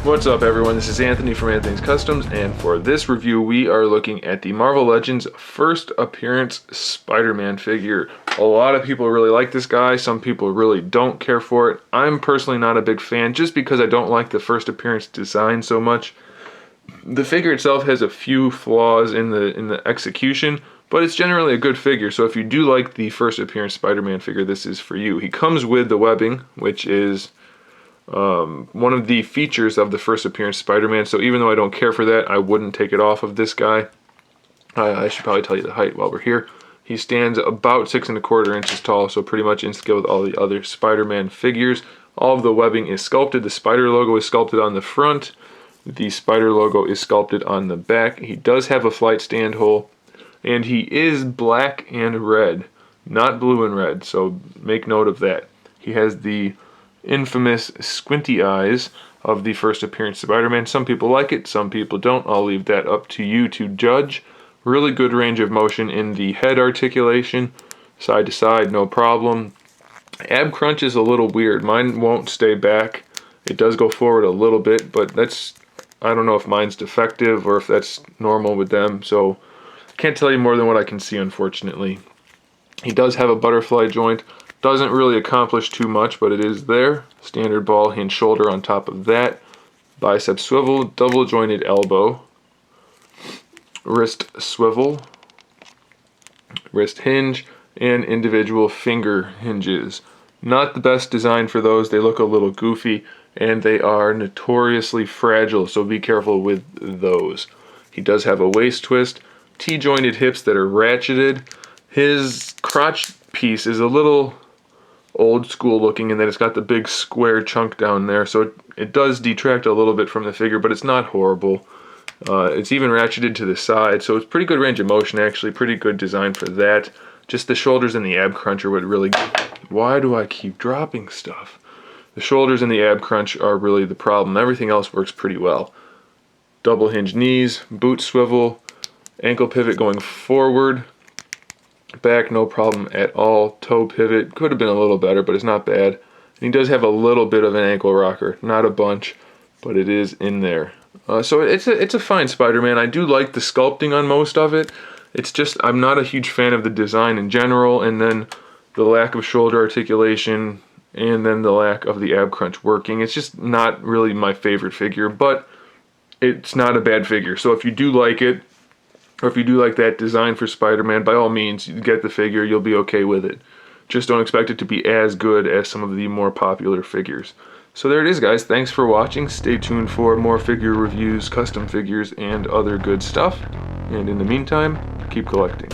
What's up everyone, this is Anthony from Anthony's Customs, and for this review we are looking at the Marvel Legends first appearance Spider-Man figure. A lot of people really like this guy, some people really don't care for it. I'm personally not a big fan just because I don't like the first appearance design so much. The figure itself has a few flaws in the execution, but it's generally a good figure, so if you do like the first appearance Spider-Man figure, this is for you. He comes with the webbing, which is one of the features of the first appearance Spider-Man, so even though I don't care for that, I wouldn't take it off of this guy. I should probably tell you the height while we're here. He stands about 6 1/4 inches tall, so pretty much in scale with all the other Spider-Man figures. All of the webbing is sculpted. The spider logo is sculpted on the front. The spider logo is sculpted on the back. He does have a flight stand hole, and he is black and red, not blue and red, so make note of that. He has the infamous squinty eyes of the first appearance Spider-Man. Some people like it, some people don't. I'll leave that up to you to judge. Really good range of motion in the head articulation, side to side, no problem. Ab crunch is a little weird. Mine won't stay back. It does go forward a little bit, but that's, I don't know if mine's defective or if that's normal with them, so can't tell you more than what I can see, unfortunately. He does have a butterfly joint. Doesn't really accomplish too much, but it is there. Standard ball hinge shoulder on top of that. Bicep swivel, double jointed elbow. Wrist swivel. Wrist hinge, and individual finger hinges. Not the best design for those. They look a little goofy, and they are notoriously fragile, so be careful with those. He does have a waist twist, T-jointed hips that are ratcheted. His crotch piece is a little old school looking in that it's got the big square chunk down there, so it does detract a little bit from the figure, but it's not horrible. It's even ratcheted to the side, so it's pretty good range of motion actually, pretty good design for that. Just the shoulders and the ab crunch are what really... Why do I keep dropping stuff? The shoulders and the ab crunch are really the problem. Everything else works pretty well. Double hinge knees, boot swivel, ankle pivot going forward. Back, no problem at all. Toe pivot, could have been a little better, but it's not bad. And he does have a little bit of an ankle rocker. Not a bunch, but it is in there. So it's a fine Spider-Man. I do like the sculpting on most of it. It's just, I'm not a huge fan of the design in general, and then the lack of shoulder articulation, and then the lack of the ab crunch working. It's just not really my favorite figure, but it's not a bad figure. So if you do like it, or if you do like that design for Spider-Man, by all means, you get the figure, you'll be okay with it. Just don't expect it to be as good as some of the more popular figures. So there it is, guys. Thanks for watching. Stay tuned for more figure reviews, custom figures, and other good stuff. And in the meantime, keep collecting.